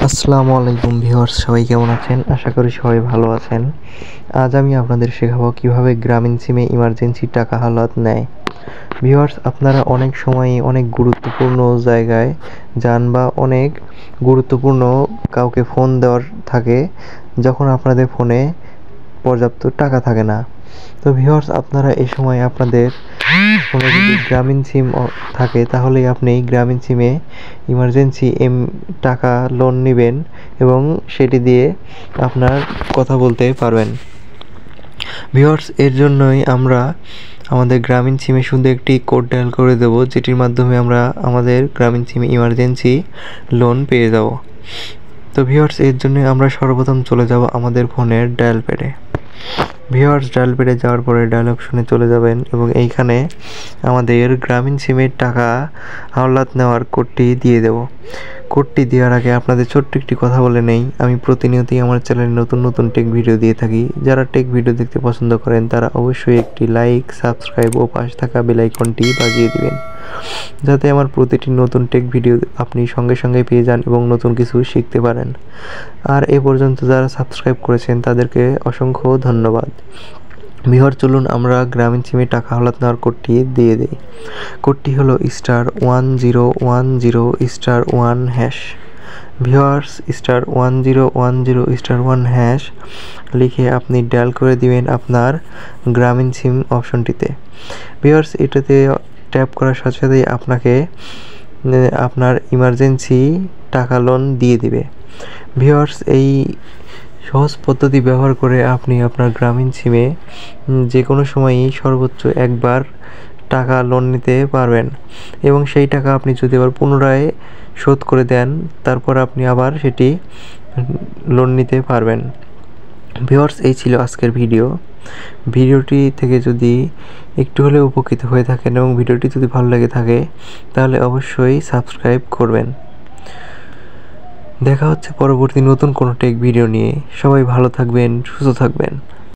আসসালামু আলাইকুম ভিউয়ার্স, সবাই কেমন আছেন? আশা করি সবাই ভালো আছেন। আজ আমি আপনাদের শেখাবো কিভাবে গ্রামীণ সিমে ইমার্জেন্সি টাকা হাওলাত নেয়। ভিউয়ার্স, আপনারা অনেক সময়ই অনেক গুরুত্বপূর্ণ জায়গায় যান বা অনেক গুরুত্বপূর্ণ কাউকে ফোন দেওয়ার থাকে, যখন আপনাদের ফোনে পর্যাপ্ত টাকা থাকে না। তো ভিউয়ার্স, আপনারা এই সময় আপনাদের ফোনে যদি গ্রামীণ সিম থাকে তাহলেই আপনি গ্রামীণ সিমে ইমার্জেন্সি টাকা লোন নেবেন এবং সেটি দিয়ে আপনার কথা বলতে পারবেন। ভিউয়ার্স, এর জন্যই আমরা আমাদের গ্রামীণ সিমে শুধু একটি কোড ডায়াল করে দেব, যেটির মাধ্যমে আমরা আমাদের গ্রামীণ সিমে ইমার্জেন্সি লোন পেয়ে যাব। তো ভিউয়ার্স, এর জন্য আমরা সর্বপ্রথম চলে যাব আমাদের ফোনের ডায়াল প্যাডে। ভিউয়ার্স, ডায়াল প্যাডে যাওয়ার পরে ডায়াল অপশনে চলে যাবেন এবং এইখানে আমাদের গ্রামীণ সিমের টাকা হাওলাত নেওয়ার কোডটি দিয়ে দেব। কোডটি দেওয়ার আগে আপনাদের ছোট্ট একটি কথা বলে নেই, আমি প্রতিনিয়তই আমার চ্যানেলে নতুন নতুন টেক ভিডিও দিয়ে থাকি। যারা টেক ভিডিও দেখতে পছন্দ করেন তারা অবশ্যই একটি লাইক, সাবস্ক্রাইব ও পাশে থাকা বেল আইকনটি বাজিয়ে দিবেন, যাতে আমার প্রতিটি নতুন টেক ভিডিও আপনি সঙ্গে সঙ্গে পেয়ে যান এবং নতুন কিছু শিখতে পারেন। আর এ পর্যন্ত যারা সাবস্ক্রাইব করেছেন তাদেরকে অসংখ্য ধন্যবাদ। ভিউয়ার্স, চলুন আমরা গ্রামীণ সিমে টাকা হাওলাত নেওয়ার কোডটি দিয়ে দিই। কোডটি হলো *1010*1#। ভিউয়ার্স, *1010*1# লিখে আপনি ডায়াল করে দিবেন আপনার গ্রামীণ সিম অপশনটিতে। ভিউয়ার্স, এটাতে ট্যাপ করার সাথে সাথেই আপনাকে আপনার ইমার্জেন্সি টাকা লোন দিয়ে দিবে। ভিউয়ার্স, এই সহজ পদ্ধতি ব্যবহার করে আপনি আপনার গ্রামীণ সিমে যে কোনো সময়ই সর্বোচ্চ একবার টাকা লোন নিতে পারবেন এবং সেই টাকা আপনি যদি আবার পুনরায় শোধ করে দেন, তারপর আপনি আবার সেটি লোন নিতে পারবেন। ভিউয়ার্স, এই ছিল আজকের ভিডিওটি থেকে যদি একটু হলেও উপকৃত হয়ে থাকেন এবং ভিডিওটি যদি ভালো লেগে থাকে তাহলে অবশ্যই সাবস্ক্রাইব করবেন। দেখা হচ্ছে পরবর্তী নতুন কোনো টেক ভিডিও নিয়ে। সবাই ভালো থাকবেন, সুস্থ থাকবেন।